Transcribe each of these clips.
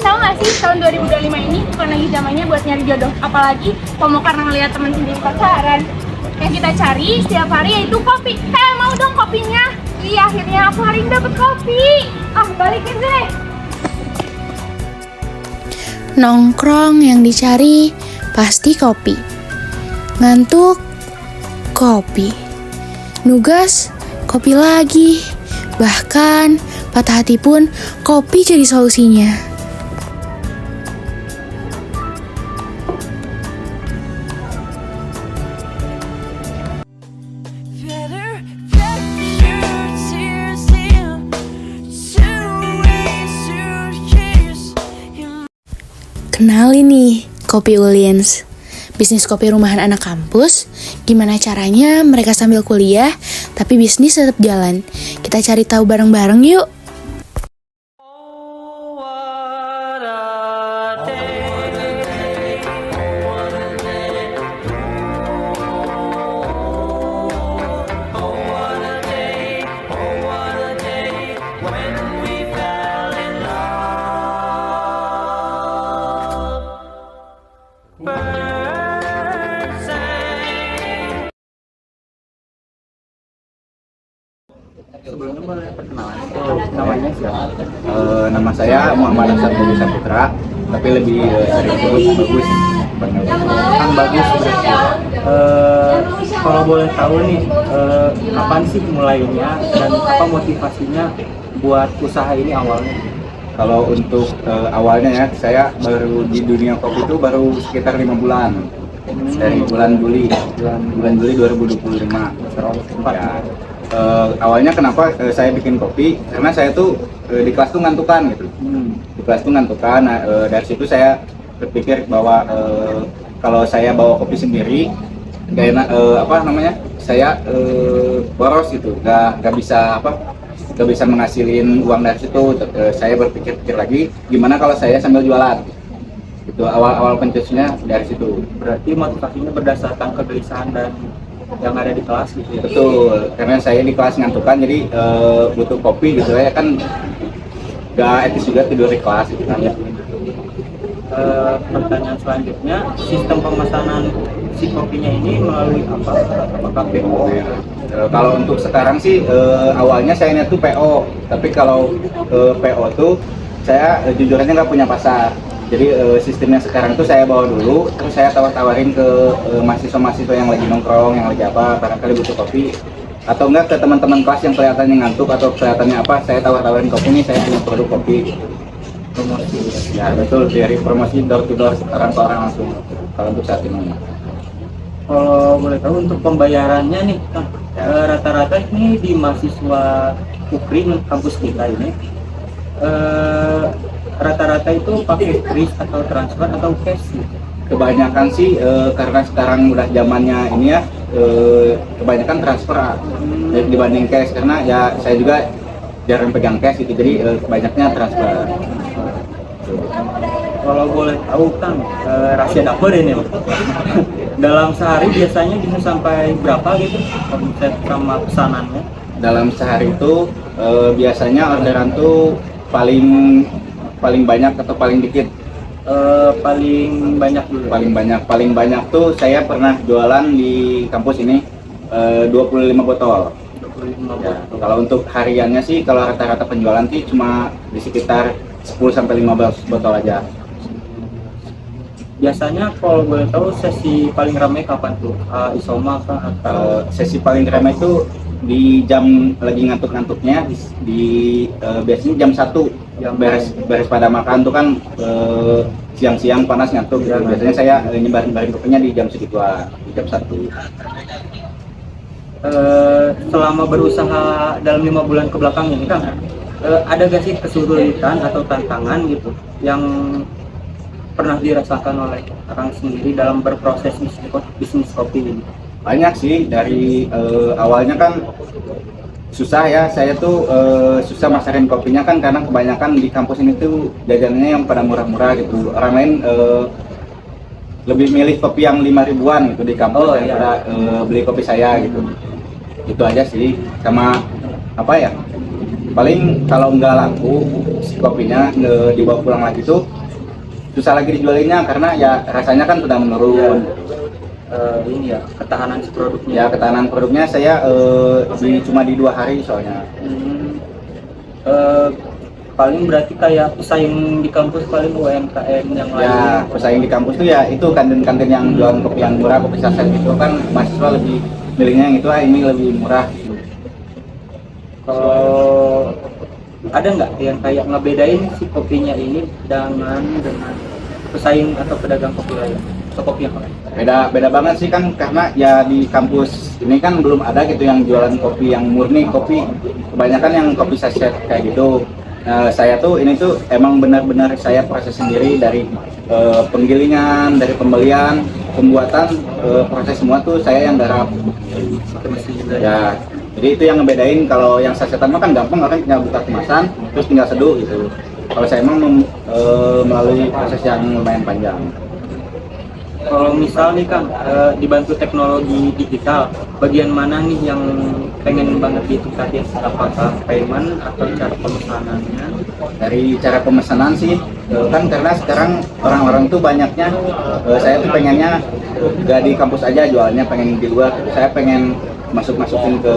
Tahu nggak sih tahun 2025 ini bukan lagi zamannya buat nyari jodoh, apalagi kalau mau karena ngeliat teman sendiri pacaran. Yang kita cari setiap hari yaitu kopi. Mau dong kopinya? Iya, akhirnya aku hari ini dapet kopi. Balikin deh. Nongkrong yang dicari pasti kopi. Ngantuk, kopi. Nugas, kopi lagi. Bahkan patah hati pun kopi jadi solusinya. Kenalin nih, Kopi Uliens. Bisnis kopi rumahan anak kampus. Gimana caranya mereka sambil kuliah, tapi bisnis tetap jalan. Kita cari tahu bareng-bareng yuk. Sebelumnya boleh perkenalan namanya siapa? Nama saya Muhammad Hasan Budi Saputra, tapi lebih sering disebut Bagus. Kang Bagus. Kalau boleh tahu nih, kapan sih mulainya dan apa motivasinya buat usaha ini awalnya? Kalau untuk awalnya ya, saya baru di dunia kopi itu baru sekitar 5 bulan. Dari bulan Juli 2025. Ya. Awalnya kenapa saya bikin kopi, karena saya tuh di kelas tuh ngantukan gitu. Di kelas tuh ngantukan. Nah, dari situ saya berpikir bahwa kalau saya bawa kopi sendiri gak enak, saya boros gitu, gak bisa menghasilin uang dari situ. Saya berpikir lagi gimana kalau saya sambil jualan. Itu awal pencetusnya dari situ. Berarti motivasinya berdasarkan kegelisahan dan yang ada di kelas gitu ya? Betul, karena saya di kelas ngantukan, jadi butuh kopi gitu ya kan, gak etis juga tidur di kelas gitu kan ya. Pertanyaan selanjutnya, sistem pemesanan si kopinya ini melalui apa? Apakah PO? Kalau untuk sekarang sih awalnya saya niat tuh PO, tapi kalau PO tuh saya jujur aja nggak punya pasar. Jadi sistemnya sekarang tuh saya bawa dulu, terus saya tawar-tawarin ke mahasiswa-mahasiswa yang lagi nongkrong, yang lagi apa, barangkali butuh kopi, atau enggak ke teman-teman kelas yang kelihatannya ngantuk atau kelihatannya apa, saya tawar-tawarin kopi nih, saya punya produk kopi. Promosi. Ya betul, dari promosi door to door orang ke orang langsung. Kalau untuk saat ini. Kalau boleh tahu untuk pembayarannya nih, Kang, rata-rata ini di mahasiswa UKRI kampus kita ini, rata-rata itu pakai kris atau transfer atau cash gitu? Kebanyakan sih karena sekarang udah zamannya ini ya, kebanyakan transfer dibanding cash, karena ya saya juga jarang pegang cash gitu, jadi kebanyaknya transfer. Kalau boleh tahu Kang, rahasia dapur ini dalam sehari biasanya bisa sampai berapa gitu omset sama pesanannya? Dalam sehari itu biasanya orderan tuh paling banyak atau paling dikit? Paling banyak dulu. Paling banyak tuh saya pernah jualan di kampus ini 25 botol. 25 Ya, botol. kalau untuk hariannya sih, kalau rata-rata penjualan sih cuma di sekitar 10 sampai 15 botol aja. Biasanya kalau boleh tahu sesi paling ramai kapan tuh? Isoma kah atau Sesi paling ramai itu di jam lagi ngantuk-ngantuknya, biasanya jam 1 yang beres pada makan tuh kan, siang-siang panas ngantuk gitu. Biasanya saya nyebarin kopinya di jam segituan, di jam 1. selama berusaha dalam 5 bulan ke belakang ini Kang, ada gak sih kesulitan atau tantangan gitu yang pernah dirasakan oleh Kang sendiri dalam berproses bisnis kopi ini? Banyak sih, dari awalnya kan susah ya, saya tuh susah masarin kopinya kan, karena kebanyakan di kampus ini tuh jajanannya yang pada murah-murah gitu. Orang lain lebih milih kopi yang 5 ribuan gitu di kampus daripada beli kopi saya gitu. Itu aja sih. Sama apa ya, paling kalau nggak laku si kopinya dibawa pulang lagi tuh susah lagi dijualinnya karena ya rasanya kan sudah menurun. Ini ya ketahanan si produknya. Ya ketahanan produknya saya cuma di 2 hari soalnya. Paling berarti kayak pesaing di kampus paling UMKM yang lain. Ya pesaing di kampus tuh ya itu kantin-kantin yang jualan kopi yang murah, kopi saset gitu kan mahasiswa lebih milihnya yang itu, ini lebih murah. Kalau ada nggak yang kayak ngebedain si kopinya ini dengan pesaing atau pedagang kopi lain atau kopi yang lain? Beda banget sih kan karena ya di kampus ini kan belum ada gitu yang jualan kopi yang murni kopi, kebanyakan yang kopi saset kayak gitu. Saya tuh ini tuh emang benar-benar saya proses sendiri dari penggilingan, dari pembelian, pembuatan, proses semua tuh saya yang garap. Ya, jadi itu yang ngebedain. Kalau yang sasetan mah kan gampang, orang tinggal buka kemasan terus tinggal seduh gitu. Kalau saya emang melalui proses yang lumayan panjang. Kalau misal nih Kang, dibantu teknologi digital, bagian mana nih yang pengen banget ditingkatin? Apakah payment atau cara pemesanannya? Dari cara pemesanan sih, kan karena sekarang orang-orang tuh banyaknya, saya tuh pengennya gak di kampus aja jualnya, pengen di luar. Saya pengen masukin ke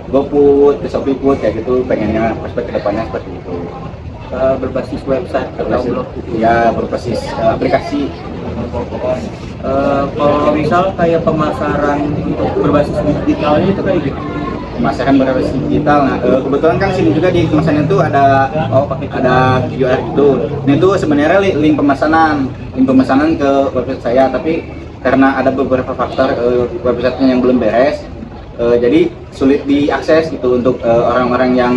GoFood, ke ShopeeFood kayak gitu, pengennya prospek kedepannya seperti itu. Berbasis website atau blog gitu? Ya, berbasis aplikasi. Kalau misal kayak pemasaran untuk berbasis digitalnya itu kayak gitu? Pemasaran berbasis digital. Nah, kebetulan kan sini juga di kemasannya tuh ada ada QR gitu. Ini tuh sebenarnya link pemesanan ke website saya, tapi karena ada beberapa faktor websitenya yang belum beres, jadi sulit diakses gitu untuk orang-orang yang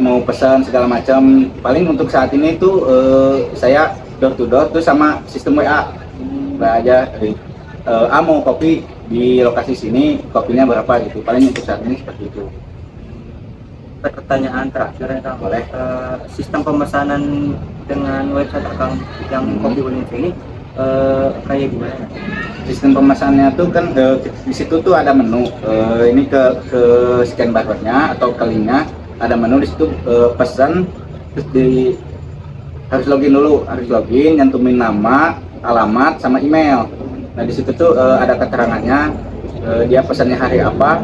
mau pesan segala macam. Paling untuk saat ini tuh saya door to door tuh sama sistem WA. Aja mau kopi di lokasi sini, kopinya berapa gitu. Paling untuk saat ini seperti itu. Pertanyaan terakhir ya Kang, Boleh. Sistem pemesanan dengan website Kang yang Kopi Uliens ini kayak gimana? Sistem pemesanannya tuh kan di situ tuh ada menu. Ini ke scan barcode-nya atau ke linknya ada menu di situ, pesan terus harus login, nyantumin nama, alamat sama email. Nah di situ tuh ada keterangannya, dia pesannya hari apa,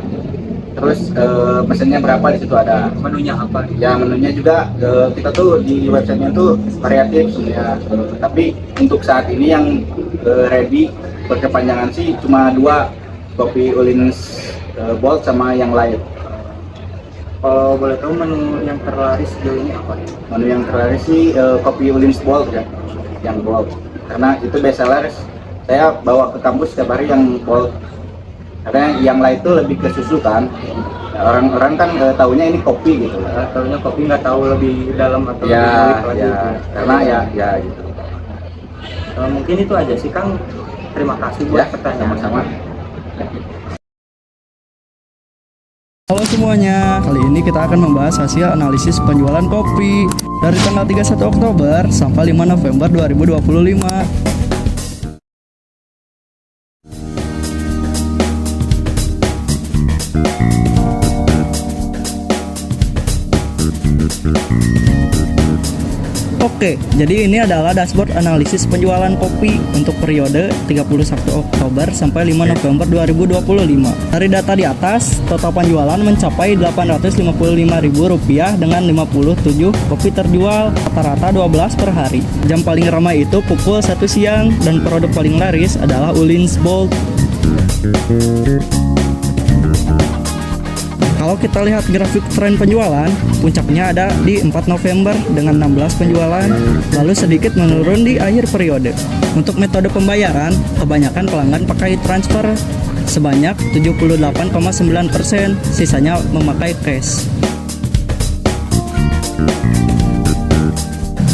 terus pesannya berapa, di situ ada Menunya apa? ya. Menunya juga kita tuh di websitenya tuh variatif sebenarnya, tapi untuk saat ini yang ready berkepanjangan sih cuma 2, Kopi Uliens Bold sama yang light. Kalau boleh tahu menu yang terlaris sejauh ini apa? Menu yang terlaris sih Kopi Uliens Bold ya, yang Bold, karena itu best seller. Saya bawa ke kampus setiap hari yang Bold, karena yang lain itu lebih ke susu kan. Orang-orang kan taunya ini kopi gitu. Taunya kopi, nggak tahu lebih dalam atau Ya, lebih lagi. ya, karena ya gitu. Mungkin itu aja sih Kang. Terima kasih buat Ya, pertanyaan. sama-sama. Halo semuanya, kali ini kita akan membahas hasil analisis penjualan kopi dari tanggal 31 Oktober sampai 5 November 2025. Oke, jadi ini adalah dashboard analisis penjualan kopi untuk periode 31 Oktober sampai 5 November 2025. Dari data di atas, total penjualan mencapai Rp855.000 dengan 57 kopi terjual, rata-rata 12 per hari. Jam paling ramai itu pukul 1 siang dan produk paling laris adalah Uliens Bold. Kalau kita lihat grafik tren penjualan, puncaknya ada di 4 November dengan 16 penjualan, lalu sedikit menurun di akhir periode. Untuk metode pembayaran, kebanyakan pelanggan pakai transfer sebanyak 78,9%, sisanya memakai cash.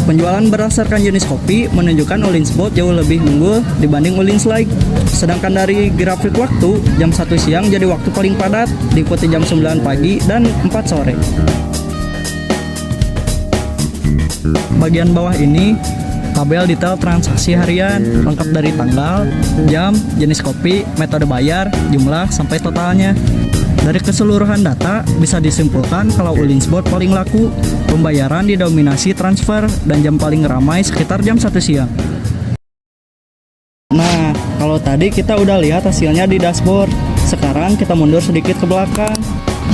Penjualan berdasarkan jenis kopi menunjukkan Uliens Bold jauh lebih unggul dibanding Uliens Light. Sedangkan dari grafik waktu, jam 1 siang jadi waktu paling padat, diikuti jam 9 pagi dan 4 sore. Bagian bawah ini tabel detail transaksi harian, lengkap dari tanggal, jam, jenis kopi, metode bayar, jumlah, sampai totalnya. Dari keseluruhan data, bisa disimpulkan kalau Ulinsbot paling laku, pembayaran didominasi transfer, dan jam paling ramai sekitar jam 1 siang. Nah, kalau tadi kita udah lihat hasilnya di dashboard. Sekarang kita mundur sedikit ke belakang.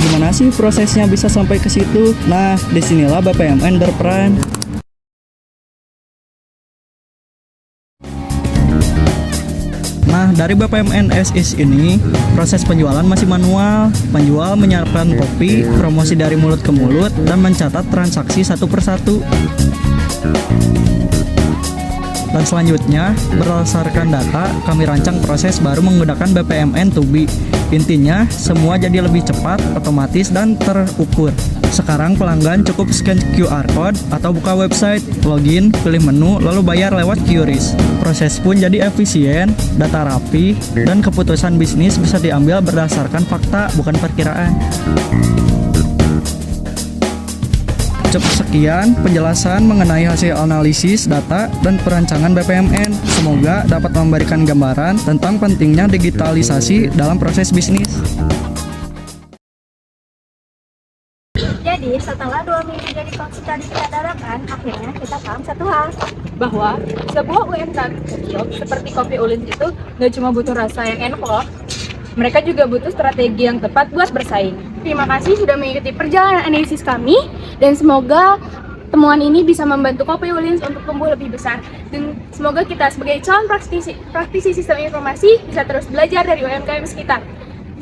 Gimana sih prosesnya bisa sampai ke situ? Nah, disinilah BPMN berperan. Nah, dari BPMN SIS ini, proses penjualan masih manual. Penjual menyiapkan kopi, promosi dari mulut ke mulut, dan mencatat transaksi satu persatu. Dan selanjutnya, berdasarkan data, kami rancang proses baru menggunakan BPMN to B. Intinya, semua jadi lebih cepat, otomatis, dan terukur. Sekarang pelanggan cukup scan QR code atau buka website, login, pilih menu, lalu bayar lewat QRIS. Proses pun jadi efisien, data rapi, dan keputusan bisnis bisa diambil berdasarkan fakta, bukan perkiraan. Cukup sekian penjelasan mengenai hasil analisis data dan perancangan BPMN. Semoga dapat memberikan gambaran tentang pentingnya digitalisasi dalam proses bisnis. Jadi setelah 2 minggu jadi konsultan kita adakan, akhirnya kita paham satu hal, bahwa sebuah UMKM kecil seperti Kopi Ulins itu nggak cuma butuh rasa yang enak loh, mereka juga butuh strategi yang tepat buat bersaing. Terima kasih sudah mengikuti perjalanan analisis kami, dan semoga temuan ini bisa membantu Kopi Ulins untuk tumbuh lebih besar. Dan semoga kita sebagai calon praktisi sistem informasi bisa terus belajar dari UMKM sekitar.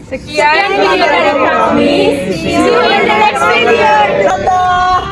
Sekian video dari kami. See you in the next video. Dadah.